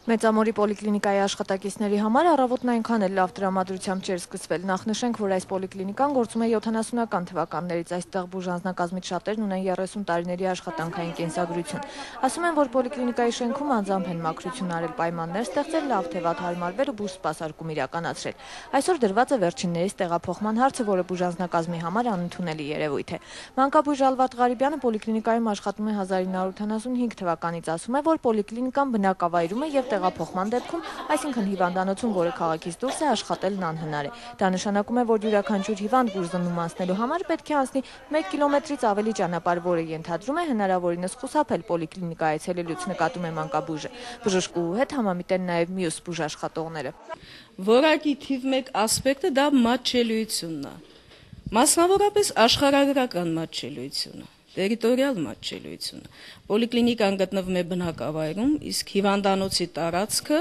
Մեծամորի պոլիկլինիկայի աշխատակիցների համար առավոտն այնքան էլ լավ տրամադրությամբ չէր սկսվել։ Նախ նշենք, որ այս պոլիկլինիկան գործում է 70-ական թվականներից, այստեղ բուժանձնակազմից շատերն ունեն 30 տարիների աշխատանքային կենսագրություն։ Ասում են, որ պոլիկլինիկայի շենքում անձամբ են մաքրություն արել, պայմաններ ստեղծել, լավ թե վատ հարմարվել ու բուժ սպասարկում իրականացրել։ Այսօր դրված է վերջիններիս տեղափոխման հարցը, որը բուժանձնակազմի համար անընդունելի երևույթ է։ Մանկաբույժ Ալվարդ Ղարիբյանը պոլիկլինիկայում աշխատում է 1975 թվականից, ասում է, որ պոլիկլինիկան բնակավայրում է եւ տեղափոխման դեպքում, այսինքն հիվանդանոցում, որը քաղաքից դուրս է, աշխատելն անհնար է։ Դա նշանակում է, որ յուրաքանչյուր հիվանդ բուժզննում անցնելու համար պետք է անցնի 1 կիլոմետրից ավելի ճանապարհ, որը ենթադրում է հնարավորինս խուսափել պոլիկլինիկա այցելելուց, նկատում է մանկաբույժը։ Բժշկուհու հետ համամիտ են նաև մյուս բուժաշխատողները։ Որակի թիվ 1 ասպեկտը դա մատչելիությունն է։ Մասնավորապես աշխարհագրական մատչելիությունը, տերիտորիալ մատչելիությունը։ Պոլիկլինիկան գտնվում է բնակավայրում, իսկ հիվանդանոցի տարածքը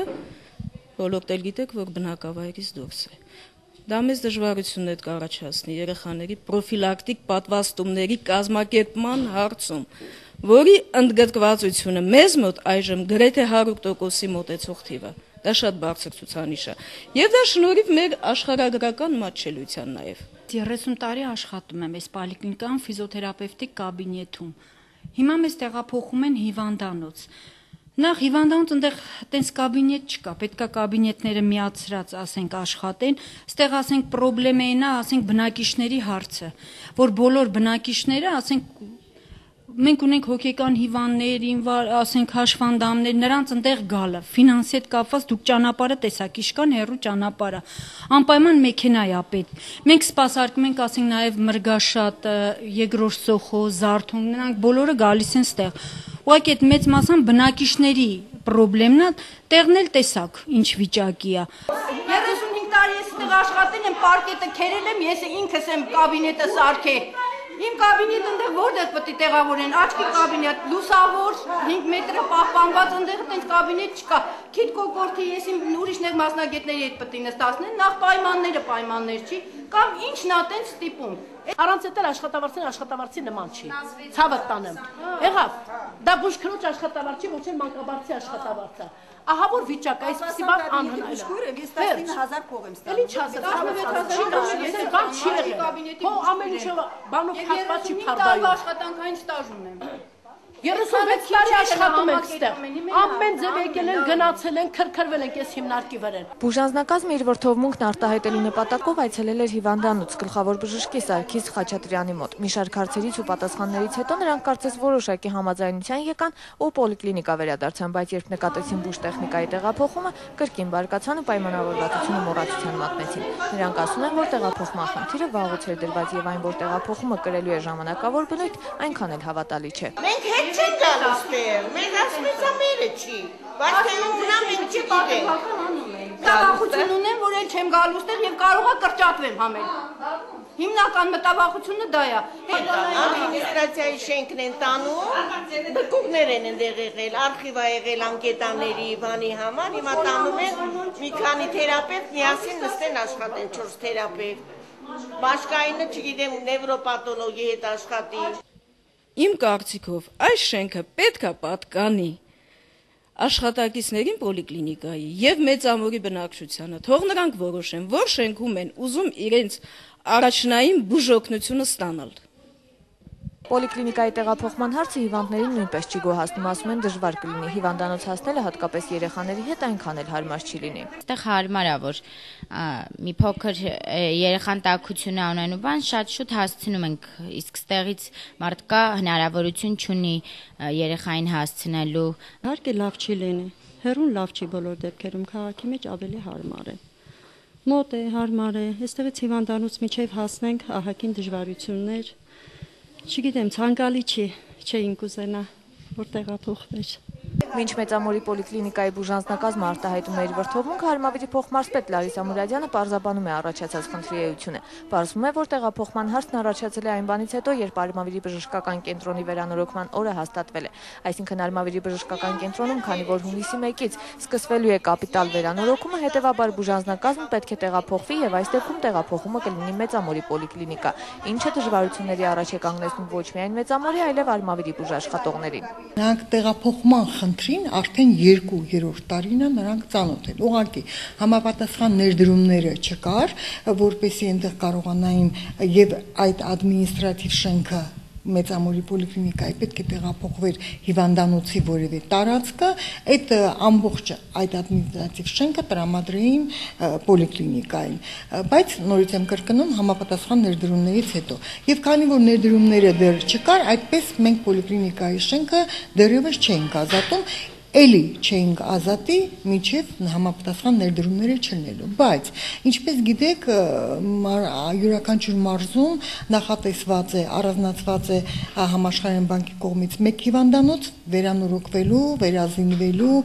բոլորդ էլ գիտեք, որ բնակավայրից դուրս է։ Դա մեծ դժվարություններ կառաջացնի երեխաների պրոֆիլակտիկ պատվաստումների կազմակերպման հարցում, որի ընդգրկվածությունը մեզ մոտ այժմ գրեթե 100%-ի մոտեցող թիվ է։ Դա շատ բարձր ցուցանիշ է։ Եվ դա շնորհիվ մեր աշխարհագրական մատչելիության նաև։ 30 տարի աշխատում եմ այս պոլիկլինիկայում ֆիզիոթերապևտիկ կաբինետում։ Հիմա մեզ տեղափոխում են հիվանդանոց։ Նախ հիվանդանոց այնտեղ տենց կաբինետ չկա, պետքա կաբինետները միացրած, ասենք, աշխատեն, այստեղ ասենք պրոբլեմն է, ասենք բնակիչների հարցը, որ բոլոր բնակիչները, ասենք, մենք ունենք հոգեկան հիվանդներ, ասենք հաշվանդամներ, նրանց այնտեղ գալը, ֆինանսի հետ կապված դուք ճանապարհը տեսակ, իշքան հեռու ճանապարհը, անպայման մեքենա է պետք։ Մենք սպասարկում ենք, ասենք, նաև Մրգաշատ, Եգրոր Սոխո, Զարթուն, նրանք բոլորը գալիս են ստեղ։ Ուղղակի այդ մեծ մասամբ բնակիչների պրոբլեմն է, տեղն էլ տեսակ ինչ վիճակի է։ 35 տարի ես այդտեղ աշխատել եմ, պարկետը քերել եմ, ես ինքս եմ կաբինետը սարքել։ Իմ կաբինետը այնտեղ որտեղ պետք է տեղավորեն, աչքի կաբինետ, լուսավոր, 5 մետրը պահպանված, այնտեղ այդպես կաբինետ չկա։ Քիթ կոկորտի ես իմ ուրիշներ մասնագետների հետ պետք է նստացնեն, նախ պայմաններ չի, կամ ինչն է այդպես ստիպում։ Առանց էտել աշխատավարձի նման չի։ Ցավը տանեմ։ Եղավ, դա բուժքրոջ աշխատավարձ չի, ոչ էլ մանկաբարձի աշխատավարձ է։ Ահա որ վիճակը, այսպեսի բան անհնար է։ Ես 19000 փող եմ ստացել։ Էլի չասել, 16000 բան չի եղել։ Հո ամեն ինչը բանով փակված չի փարդայում։ Աշխատանքային ստաժ ունեմ։ 36 տարի աշխատում ենք ստեղ։ Ամեն ձև եկել են, գնացել են, քրքրվել ենք այս հիմնարկի վրան։ Բուժանձնակազմը իր վրթովմունքն արտահայտելու նպատակով այցելել էր հիվանդանոց գլխավոր բժշկի Սարգիս Խաչատրյանի մոտ։ Մի շարք հարցերից ու պատասխաններից հետո նրանք կարծես որոշակի համաձայնության եկան ու պոլիկլինիկա վերադարձան, բայց երբ նկատեցին բուժ տեխնիկայի տեղափոխումը, կրկին բարկացան ու պայմանավորվածությունը մոռացության մատնեցին։ Նրանք ասում են, որ տեղափոխման խնդիրը վաղուց էր դրված եւ այն, որ տեղափոխումը կրելու է ժամանակավոր բնույթ, այնքան էլ հավատալի չէ։ Չեն գալուս տեղ, մենք ասպետամերը չի, բայց թե ունա մենք չգիտենք։ Մտավախություն ունեմ, որ էլ չեմ գալուս տեղ եւ կարող է կրճատվեմ համել։ Հիմնական մտավախությունը դա է։ Ադմինիստրացիայի շենքն են տանում, բկուղներ են ընդեղ եղել, արխիվ է եղել անկետաների բանի համար, հիմա տանում են մի քանի թերապևտ միասին նստեն աշխատեն, 4 թերապևտ։ Բաշկայինը չգիտեմ, նևրոպաթոլոգի հետ աշխատի։ Իմ կարծիքով այս շենքը պետք է պատկանի աշխատակիցներին պոլիկլինիկայի եւ մեծամորի բնակչությանը, թող նրանք որոշեն, որ շենքում են ուզում իրենց առաջնային բուժօգնությունը ստանալ։ Պոլիկլինիկայի տեղափոխման հարցը հիվանդներին նույնպես չի գոհացնում, ասում են դժվար կլինի հիվանդանոց հասնելը, հատկապես երեխաների հետ այնքան էլ հարմար չի լինի։ Այստեղ հարմար է, որ մի փոքր երեխան տաքություն ունեն ու բան շատ շուտ հասցնում ենք, իսկ ստեղից մարդկա հնարավորություն չունի երեխային հասցնելու։ Իհարկե լավ չի լինի, հեռուն լավ չի բոլոր դեպքերում, քաղաքի մեջ ավելի հարմար է։ Մոտ է, հարմար է, այստեղից հիվանդանոց միջև հասնենք ահագին դժվարություններ։ Չգիտեմ, ցանկալի չէինք ուզենա, որ տեղափոխվեր։ Մինչ Մեծամորի պոլիկլինիկայի բուժանձնակազմը արտահայտում է իր վրթովմունքը, Հարմավիրի փոխմարզպետ Լարիսա Մուրադյանը պարզաբանում է առաջացած խնդրի էությունը։ Պարզվում է, որ տեղափոխման հարցն առաջացել է այն բանից հետո, երբ Հարմավիրի բժշկական կենտրոնի վերանորոգման օրը հաստատվել է։ Այսինքն Հարմավիրի բժշկական կենտրոնում, քանի որ հունիսի 1-ից սկսվելու է կապիտալ վերանորոգումը, հետևաբար բուժանձնակազմը պետք է տեղափոխվի եւ այս դեպքում տեղափոխումը կլինի Մեծամորի պոլիկլինիկա, ինչը դժվարությունների առաջ է կանգնեցնում ոչ միայն Մեծամորի, այլև Հարմավիրի բուժաշխատողներին։ Նրանք տեղափոխման խնդրին արդեն 2-3 տարին է նրանք ծանոթ են։ Ուղղակի համապատասխան ներդրումները չկար, որպեսզի այնտեղ կարողանային եւ այդ ադմինիստրատիվ շենքը Մեծամորի պոլիկլինիկայի պետք է տեղափոխվեր հիվանդանոցի որևէ տարածքը, այդ ամբողջ այդ ադմինիստրատիվ շենքը տրամադրեին պոլիկլինիկային, բայց նորից եմ կրկնում համապատասխան ներդրումներից հետո։ Եվ քանի որ ներդրումները դեռ չկար, այդպես մենք պոլիկլինիկայի շենքը դեռևս չէինք ազատում, էլի չէինք ազատի մինչև համապատասխան ներդրումները չլինելու, բայց ինչպես գիտեք, յուրաքանչյուր մարզում նախատեսված է, առանձնացված է համաշխարհային բանկի կողմից մեկ հիվանդանոց վերանորոգվելու, վերազինվելու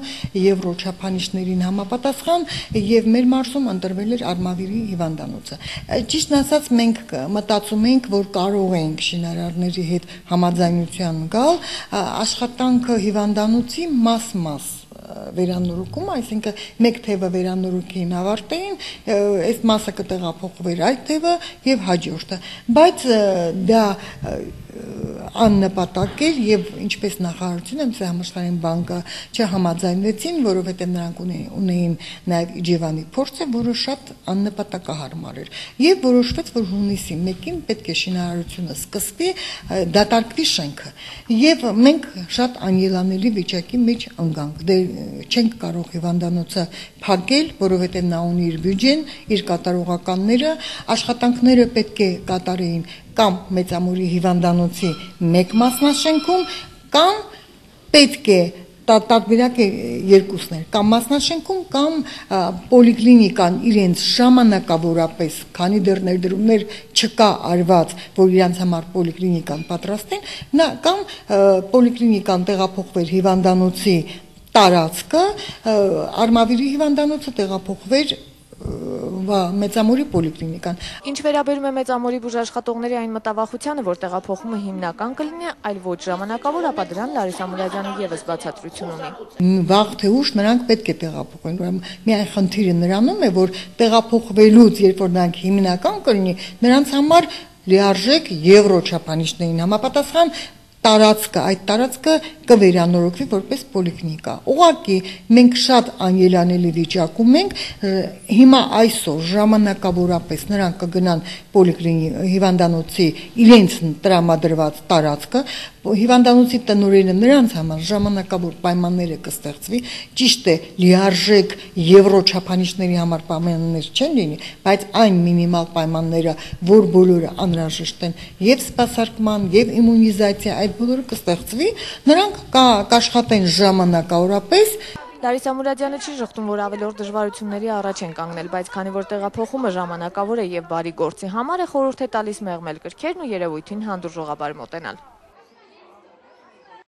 եվրո չափանիշներին համապատասխան եւ մեր մարզում ընտրվել էր Արմավիրի հիվանդանոցը։ Ճիշտն ասած մենք մտածում ենք, որ կարող ենք շինարարների հետ համաձայնության գալ, աշխատանքը հիվանդանոցի մաս վերանորոգում, այսինքն մեկ թևը վերանորոգին ավարտեին, այս մասը կտեղափոխվեր այդ թևը եւ հաջորդը, բայց դա աննպատակ էր եւ ինչպես նախարարությունը, այնպես համաշխարհային բանկը չհամաձայնվեցին, որովհետեւ նրանք ունեին նաեւ Իջևանի փորձը, որը շատ աննպատակահարմար էր եւ որոշվեց, որ հունիսի 1-ին պետք է շինարարությունը սկսվի, դատարկվի շենքը եւ մենք շատ անելանելի վիճակի մեջ ընկանք, չենք կարող հիվանդանոցը փակել, որովհետեւ նա ունի իր բյուջեն, իր կատարողականները, աշխատանքները պետք է կատարեին կամ Մեծամորի հիվանդանոցի մեկ մասնաշենքում, կամ պետք է տարբերակ է երկուսներ, կամ մասնաշենքում, կամ պոլիկլինիկան իրենց ժամանակավորապես, քանի դեռ ներդրումներ չկա արված, որ իրենց համար պոլիկլինիկան պատրաստեն, կամ պոլիկլինիկան տեղափոխվեր հիվանդանոցի տարածքը, Արմավիրի հիվանդանոցը տեղափոխվեր Մեծամորի պոլիկլինիկան։ Ինչ վերաբերում է Մեծամորի բուժաշխատողների այն մտավախությանը, որ տեղափոխումը հիմնական կլինի, այլ ոչ ժամանակավոր, ապա դրան Լարիսա Մուրադյանը եւս բացատրություն ունի։ Վաղ թե ուշ նրանք պետք է տեղափոխվեն, ուրեմն միայն խնդիրը նրանում է, որ տեղափոխվելուց, երբ որ նրանք հիմնական կլինի, նրանց համար լիարժեք եվրո չափանիշներին համապատասխան տարածքը, այդ տարածքը կվերանորոգվի որպես պոլիկլինիկա։ Ուղղակի մենք շատ անելանելի վիճակում ենք, հիմա այսօր ժամանակավորապես նրանք կգնան հիվանդանոցի իրենց տրամադրված տարածքը, հիվանդանոցի տնօրենը նրանց համար ժամանակավոր պայմանները կստեղծվի, ճիշտ է, լիարժեք եվրո չափանիշների համար պայմաններ չեն լինի, բայց այն մինիմալ պայմանները, որ բոլորը անհրաժեշտ են եւ սպասարկման, եւ իմունիզացիա, այդ բոլորը կստեղծվի, նրանք կաշխատեն ժամանակավորապես։ Լարիսա Մուրադյանը չի շղթում, որ ավելորդ դժվարությունների առաջ են կանգնել, բայց քանի որ տեղափոխումը ժամանակավոր է եւ բարի գործի համար է, խորհուրդ է տալիս մեղմել կրքերն ու երևույթին հանդուրժողաբար մոտենալ։